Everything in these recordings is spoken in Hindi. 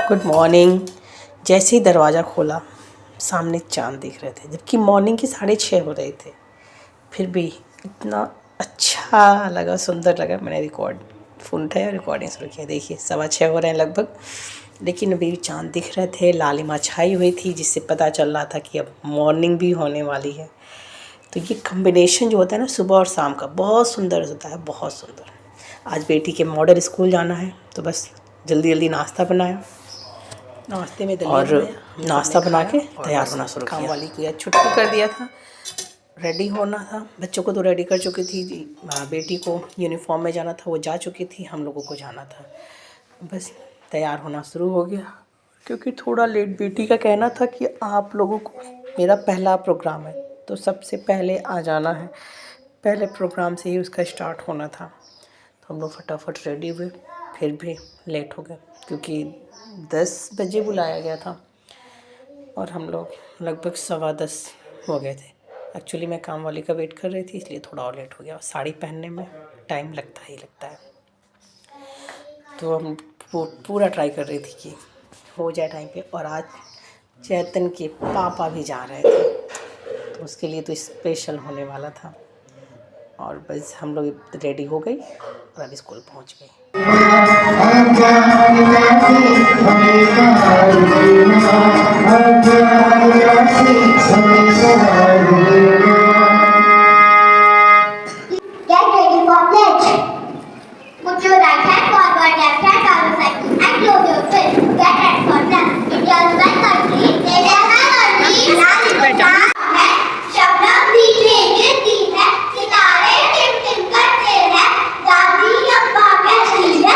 Good morning. जैसे ही दरवाज़ा खोला सामने चाँद दिख रहे थे, जबकि मॉर्निंग के 6:30 हो रहे थे। फिर भी इतना अच्छा लगा, सुंदर लगा। मैंने फ़ोन उठाया, रिकॉर्डिंग शुरू किया। देखिए 6:15 हो रहे हैं लगभग, लेकिन अभी भी चाँद दिख रहे थे, लालिमा छाई हुई थी, जिससे पता चल रहा था कि अब मॉर्निंग भी होने वाली है। तो ये कॉम्बिनेशन जो होता है ना सुबह और शाम का, बहुत सुंदर होता है, बहुत सुंदर। आज बेटी के मॉडल स्कूल जाना है, तो बस जल्दी जल्दी नाश्ता बनाया, नाश्ते में दलिया बनाया, नाश्ता बना के तैयार होना शुरू किया। काम वाली को या छुट्टी कर दिया था, रेडी होना था। बच्चों को तो रेडी कर चुकी थी, बेटी को यूनिफॉर्म में जाना था, वो जा चुकी थी, हम लोगों को जाना था। बस तैयार होना शुरू हो गया, क्योंकि थोड़ा लेट। बेटी का कहना था कि आप लोगों को मेरा पहला प्रोग्राम है, तो सबसे पहले आ जाना है। पहले प्रोग्राम से ही उसका स्टार्ट होना था, तो हम लोग फटाफट रेडी हुए। फिर भी लेट हो गए, क्योंकि 10 बजे बुलाया गया था और हम लोग लगभग 10:15 हो गए थे। एक्चुअली मैं काम वाली का वेट कर रही थी, इसलिए थोड़ा और लेट हो गया। साड़ी पहनने में टाइम लगता ही लगता है, तो हम पूरा ट्राई कर रही थी कि हो जाए टाइम पे। और आज चेतन के पापा भी जा रहे थे, तो उसके लिए तो स्पेशल होने वाला था। और बस हम लोग रेडी हो गई और अभी स्कूल पहुंच गए। Put your right hand forward, left hand on the side, and close your fist. Get ready for dance. India is my country. India is my country. लाल है, शबनम भीगे गिरती है, सितारे टिम-टिम करते हैं, दादी अम्मा कहती है,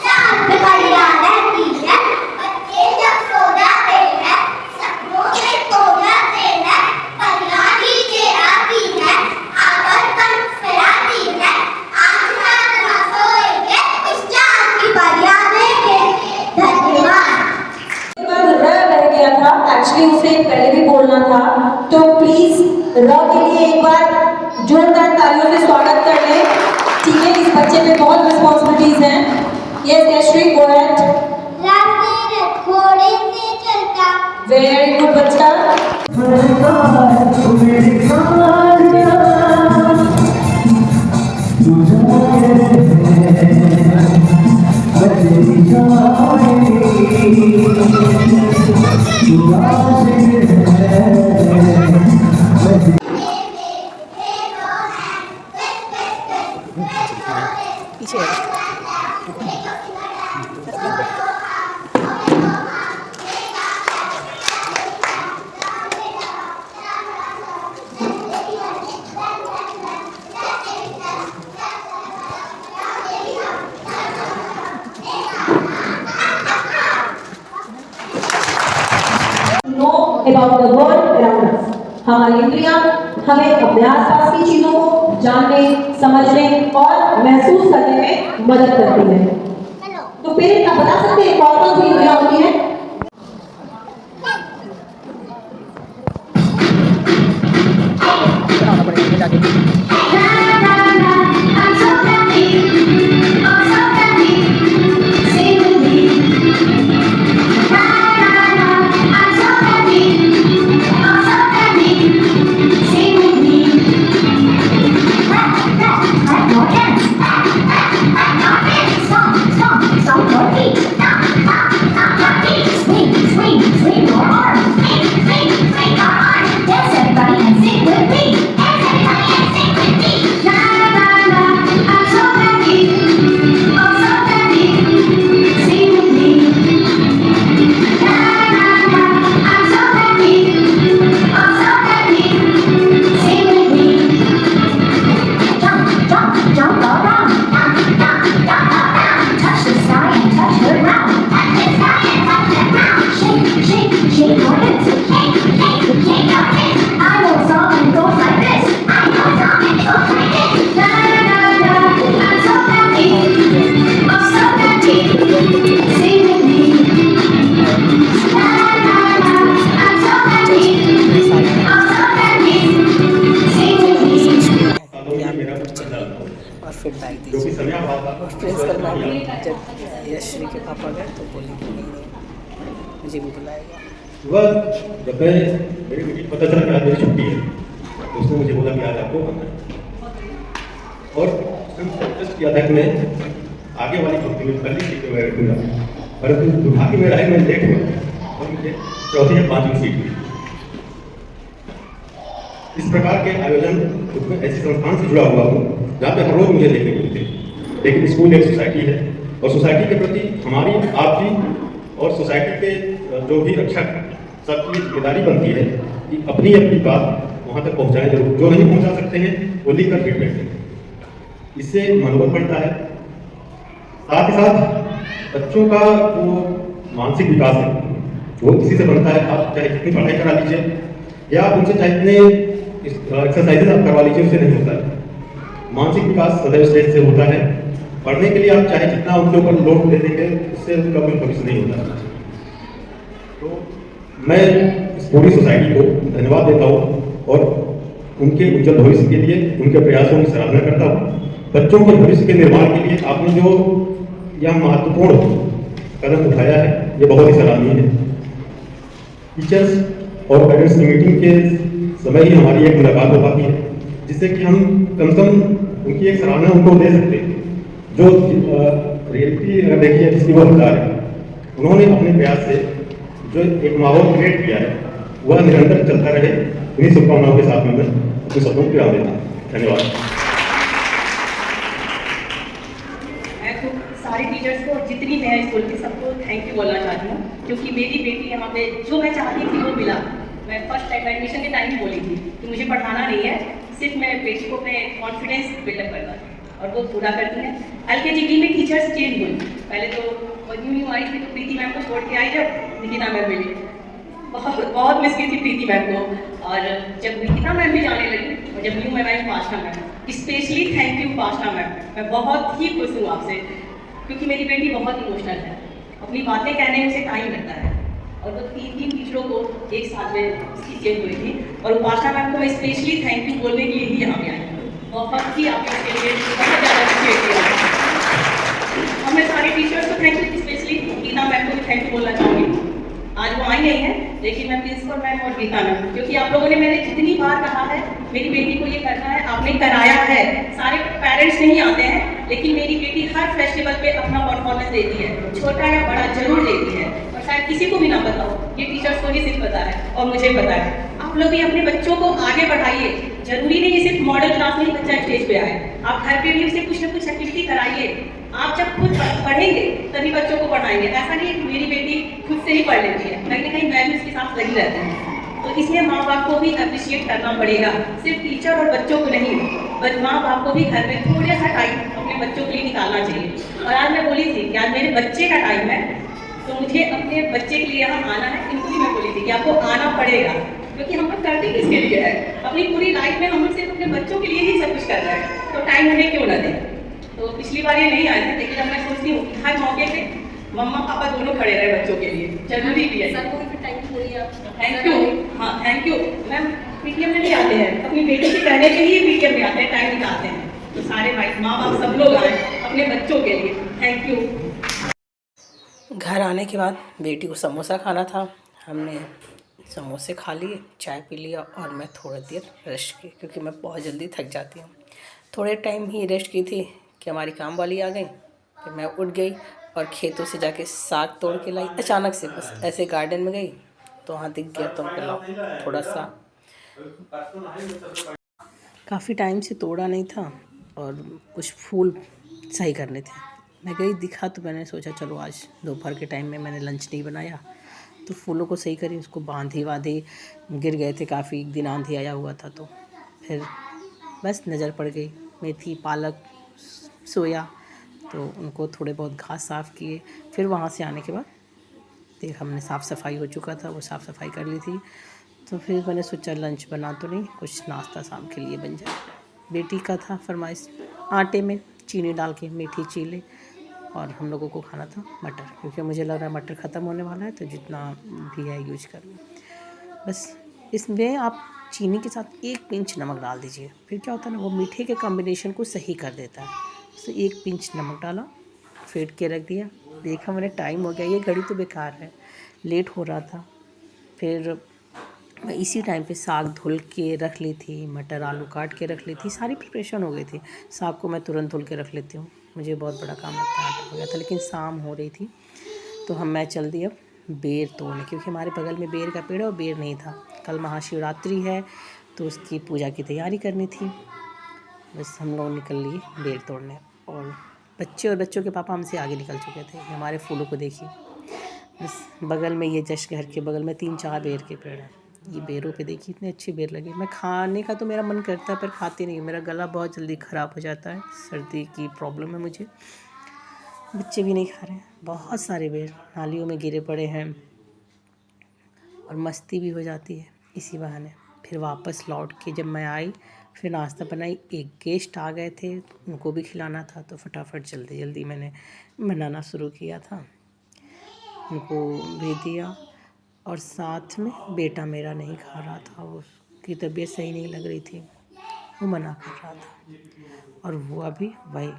चाँद पे परियां रहती है, बच्चे जब सो जाते हैं, सपनों में खो जाते हैं, परियां नीचे आती है, आकर पंख फैलाती है, आज रात ना सोएंगे, इस चाँद की परियां देखेंगे। धन्यवाद। रह गया था, एक्चुअली उसे पहले भी बोलना था, तो प्लीज र के लिए एक बार जोरदार तालियों से स्वागत कर लें। ठीक है, इस बच्चे पे बहुत रिस्पॉन्सिबिलिटीज हैं। Yes Yashvi, go ahead. रास्ते घोड़े से चलता। वेरी गुड बच्चा। पीछे Know about the world around us. हमारी इंद्रियां हमें अपने आसपास की चीजों को जानने, समझने और महसूस करने में मदद करती है। तो पेरेंट्स आप बता सकते हैं कौन कौन सी इंद्रियां होती हैं? और फिर बैग दीजिए। और प्रिंसिपल मैम जब यशश्री के पापा गए तो बोली कि मुझे भी बुलाएगा। सुबह जब मैं मेरी बेटी को पता चला कि आज मेरी छुट्टी है तो उसने मुझे बोला कि आज आपको आना है और उसने मुझे रिक्वेस्ट किया था कि मैं आगे वाली पंक्ति में पहली सीट पर बैठूंगा, परंतु दुर्भाग्य मेरा है मैं लेट हुआ और मुझे चौथी या पाँचवीं सीट मिली। इस प्रकार के आयोजन उसमें ऐसी संस्थान से जुड़ा हुआ हूँ जहाँ पे हर रोज मुझे देखने को मिलते हैं। लेकिन स्कूल एक सोसाइटी है और सोसाइटी के प्रति हमारी आपकी और सोसाइटी के जो भी रक्षक सबकी जिम्मेदारी बनती है कि अपनी अपनी बात वहाँ तक पहुँचाएं जरूर, जो नहीं पहुँचा सकते हैं वो लिख कर फिर बैठे। इससे मनोबल बढ़ता है, साथ ही साथ बच्चों का जो मानसिक विकास है वो इसी से बनता है। आप चाहे जितनी पढ़ाई करा लीजिए या आप उनसे चाहे इतने एक्सरसाइजेज आप करवा लीजिए, उससे नहीं होता है। मानसिक विकास सदैव स्ट्रेस से होता है। पढ़ने के लिए आप चाहे जितना उनके ऊपर लोड दे देंगे उससे उनका कोई भविष्य नहीं होता। तो मैं इस पूरी सोसाइटी को धन्यवाद देता हूँ और उनके उज्जवल भविष्य के लिए उनके प्रयासों की सराहना करता हूँ। बच्चों के भविष्य के निर्माण के लिए आपने जो यह महत्वपूर्ण कदम उठाया है ये बहुत ही सराहनीय है। टीचर्स और पेरेंट्स की मीटिंग के समय ही हमारी एक मुलाकात हो पाती है जिससे कि हम कम से कम उनकी एक सराहना उनको दे सकते हैं। जो रियलिटी अगर देखिए जिसकी वो हकदार है, उन्होंने अपने प्रयास से जो एक माहौल क्रिएट किया है वह निरंतर चलता रहे। इन्हीं शुभकामनाओं के साथ में मैं अपने सपनों को विराम देता हूँ। धन्यवाद। मैं तो सारे टीचर्स को और जितनी मैं स्कूल की सबको थैंक यू बोलना चाहती हूँ, क्योंकि मेरी बेटी यहाँ पे जो मैं चाहती थी वो मिला। मैं फर्स्ट टाइम एडमिशन के टाइम बोली थी कि मुझे पढ़ाना नहीं है, सिर्फ मैं बेटी को अपने कॉन्फिडेंस बिल्डअप करना है और वो पूरा करती है। LKG में टीचर्स चेंज हुई, पहले तो न्यू आई थी तो प्रीति मैम को छोड़ के आई, जब निकिता मैम मिली बहुत मिस की थी प्रीति मैम को। और जब निकिता मैम भी जाने लगी और जब न्यू मैम आई Pashna ma'am, specially thank you Pashna ma'am. मैं बहुत ही खुश हूँ आपसे, क्योंकि मेरी बेटी बहुत इमोशनल है, अपनी बातें कहने में उसे टाइम लगता है और वो 3 टीचरों को एक साथ में उसकी चेंज हुई थी। और उपासना मैम को मैं स्पेशली थैंक यू बोलने के लिए ही यहाँ पे आई हूँ। बहुत ही आपके इसके लिए बहुत ज़्यादा अप्रिशिएट किया। और मैं सारे टीचर्स को thank you, specially Geeta ma'am को भी थैंक यू बोलना चाहूँगी। आज वो आई नहीं है लेकिन मैं प्रिंसिपल मैम और गीता मैम, क्योंकि आप लोगों ने मैंने जितनी बार कहा है मेरी बेटी को ये करना है, आपने कराया है। सारे पेरेंट्स नहीं आते हैं लेकिन मेरी बेटी हर फेस्टिवल पे अपना परफॉर्मेंस देती है, छोटा या बड़ा जरूर देती है। और शायद किसी को भी ना पता हो, ये टीचर्स को ही सिर्फ पता है और मुझे पता है। आप लोग भी अपने बच्चों को आगे बढ़ाइए, जरूरी नहीं सिर्फ मॉडल क्लास में ही बच्चा स्टेज पे आए, आप घर पे भी उसे कुछ ना कुछ एक्टिविटी कराइए। आप जब खुद पढ़ेंगे तभी बच्चों को पढ़ाएंगे। ऐसा नहीं है मेरी बेटी खुद से ही पढ़ लेती है, कहीं ना कहीं मैं भी उसके साथ लगी रहती हूँ। तो इसलिए माँ बाप को भी अप्रिशिएट करना पड़ेगा, सिर्फ टीचर और बच्चों को नहीं, बट माँ बाप को भी घर में थोड़ा सा टाइम अपने बच्चों के लिए निकालना चाहिए। और आज मैं बोली थी कि आज मेरे बच्चे का टाइम है तो मुझे अपने बच्चे के लिए यहाँ आना है। इनको भी मैं बोली थी कि आपको आना पड़ेगा, क्योंकि हम लोग करते किसके लिए है, अपनी पूरी लाइफ में हम लोग सिर्फ अपने बच्चों के लिए ही सब कुछ कर रहे हैं, तो टाइम उन्हें क्यों ना दें। तो पिछली बार ये नहीं आए थे, लेकिन अब मैं सोचती हूँ कि हर मौके पे मम्मा पापा दोनों खड़े रहे बच्चों के लिए, जरूरी भी है। सर को भी थैंक यू बोलिए आप। थैंक यू, हाँ थैंक यू मैम। PTM में भी आते हैं, अपनी बेटी से कहने के लिए PTM में आते हैं, टाइम निकालते हैं। तो सारे माँ बाप सब लोग आए अपने बच्चों के लिए, थैंक यू। घर आने के बाद बेटी को समोसा खाना था, हमने समोसे खा लिए, चाय पी लिया और मैं थोड़ी देर रेस्ट की, क्योंकि मैं बहुत जल्दी थक जाती हूँ। थोड़े टाइम ही रेस्ट की थी कि हमारी काम वाली आ गई, फिर मैं उठ गई और खेतों से जाके साग तोड़ के लाई। अचानक से बस ऐसे गार्डन में गई तो वहाँ दिख गया, तो लाओ थोड़ा सा। काफ़ी टाइम से तोड़ा नहीं था और कुछ फूल सही करने थे। मैं गई, दिखा तो मैंने सोचा चलो आज दोपहर के टाइम में मैंने लंच नहीं बनाया तो फूलों को सही करी, उसको बांधी गिर गए थे काफ़ी, एक दिन आंधी आया हुआ था। तो फिर बस नज़र पड़ गई मेथी पालक सोया, तो उनको थोड़े बहुत घास साफ़ किए। फिर वहाँ से आने के बाद देख हमने साफ़ सफाई हो चुका था, वो साफ़ सफाई कर ली थी। तो फिर मैंने सोचा लंच बना तो नहीं, कुछ नाश्ता शाम के लिए बन जाए। बेटी का था फरमाइश आटे में चीनी डाल के मीठी चीले, और हम लोगों को खाना था मटर, क्योंकि मुझे लग रहा है मटर ख़त्म होने वाला है तो जितना भी है यूज कर लूँ। बस इसमें आप चीनी के साथ 1 पिंच नमक डाल दीजिए, फिर क्या होता है ना वो मीठे के कॉम्बिनेशन को सही कर देता है। तो 1 पिंच नमक डाला, फेंट के रख दिया, देखा मैंने टाइम हो गया, ये घड़ी तो बेकार है, लेट हो रहा था। फिर मैं इसी टाइम पे साग धुल के रख ली थी, मटर आलू काट के रख ली थी, सारी प्रिपरेशन हो गई थी। साग को मैं तुरंत धुल के रख लेती हूँ, मुझे बहुत बड़ा काम लगता है, आटा हो गया था। लेकिन शाम हो रही थी तो मैं चल दी अब बेर तोड़ने, क्योंकि हमारे बगल में बेर का पेड़ है और बेर नहीं था। कल महाशिवरात्रि है तो उसकी पूजा की तैयारी करनी थी। बस हम लोग निकल लिए बेर तोड़ने, और बच्चे और बच्चों के पापा हमसे आगे निकल चुके थे। हमारे फूलों को देखिए, बस बगल में ये जस्ट घर के बगल में 3-4 बेर के पेड़ हैं। ये बेरों पे देखिए इतने अच्छे बेर लगे। मैं खाने का तो मेरा मन करता है पर खाती नहीं, मेरा गला बहुत जल्दी ख़राब हो जाता है, सर्दी की प्रॉब्लम है मुझे। बच्चे भी नहीं खा रहे हैं। बहुत सारे बेर नालियों में गिरे पड़े हैं और मस्ती भी हो जाती है इसी बहाने। फिर वापस लौट के जब मैं आई, फिर नाश्ता बनाई। एक गेस्ट आ गए थे, उनको भी खिलाना था, तो फटाफट जल्दी जल्दी मैंने बनाना शुरू किया था, उनको भी दिया। और साथ में बेटा मेरा नहीं खा रहा था, उसकी तबीयत सही नहीं लग रही थी, वो मना कर रहा था, और वो अभी वही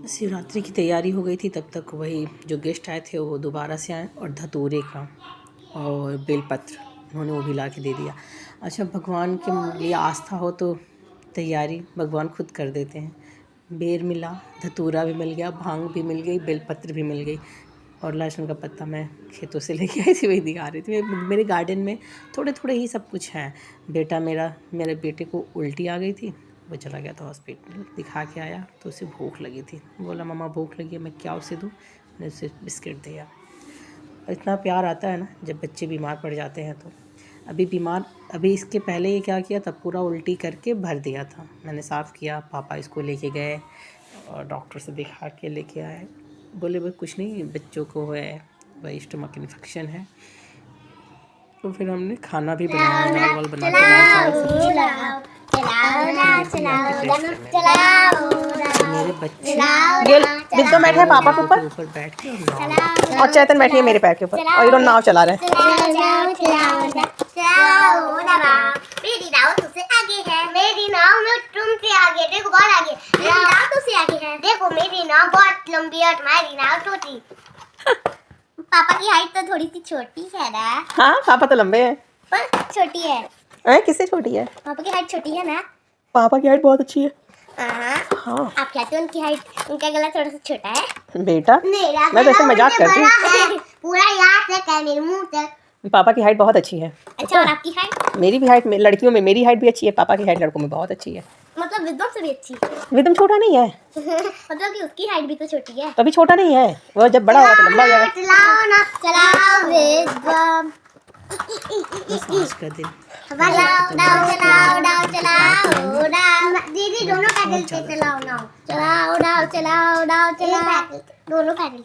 शिवरात्रि की तैयारी हो गई थी। तब तक वही जो गेस्ट आए थे वो दोबारा से आए, और धतूरे का और बेलपत्र उन्होंने वो भी ला के दे दिया। अच्छा, भगवान के लिए आस्था हो तो तैयारी भगवान खुद कर देते हैं। बेर मिला, धतूरा भी मिल गया, भांग भी मिल गई, बेलपत्र भी मिल गई, और लहसुन का पत्ता मैं खेतों से लेके आई थी, वही दिखा रही थी। मेरे गार्डन में थोड़े थोड़े ही सब कुछ हैं। बेटा मेरे बेटे को उल्टी आ गई थी, वो चला गया था हॉस्पिटल, दिखा के आया तो उसे भूख लगी थी। बोला मम्मा भूख लगी है, मैं क्या उसे दूँ? मैंने उसे बिस्किट दिया। इतना प्यार आता है ना जब बच्चे बीमार पड़ जाते हैं। तो अभी इसके पहले ये क्या किया, तब पूरा उल्टी करके भर दिया था। मैंने साफ़ किया, पापा इसको लेके गए और डॉक्टर से दिखा के लेके आए। बोले बस कुछ नहीं, बच्चों को है वही स्टमक इन्फेक्शन है। तो फिर हमने खाना भी बनाया, दाल वाल बना के मेरे बच्चे बिल्कुल बैठे हैं पापा के ऊपर बैठ के, और चेतन बैठी है मेरे पैर के ऊपर, और ये लोग नाव चला रहे हैं। मेरी नाव तुमसे आगे है, मेरी नाव में तुमसे आगे, देखो बहुत आगे, मेरी नाव तुमसे आगे है, देखो मेरी नाव बहुत लंबी है, तुम्हारी नाव छोटी। पापा की हाइट तो थोड़ी सी छोटी है ना? हाँ, पापा तो लंबे हैं पर छोटी है। किससे छोटी है? पापा की हाइट छोटी है ना? पापा की हाइट बहुत अच्छी है। हाँ। आप कहते हो उनकी हाइट, उनका गला थोड़ा सा छोटा है बेटा, मैं वैसे मजाक करती हूँ। पूरा यहाँ तक है, मेरे मुंह तक। पापा की हाइट बहुत अच्छी है। अच्छा, और आपकी हाइट? मेरी भी हाइट, लड़कियों में मेरी हाइट भी अच्छी है, पापा की हाइट लड़कों में बहुत अच्छी है। मतलब विदम से भी अच्छी। विदम छोटा नहीं है। मतलब कि उसकी हाइट भी तो छोटी है। तभी छोटा नहीं है, वो जब बड़ा होगा तो लंबा हो जाएगा। चलाओ ना, चलाओ विदम। आज का दिन चलाओ दीदी, दोनों पैडल से चलाओ नाव, चलाओ नाव, चलाओ नाव, चलाओ दोनों पैडल।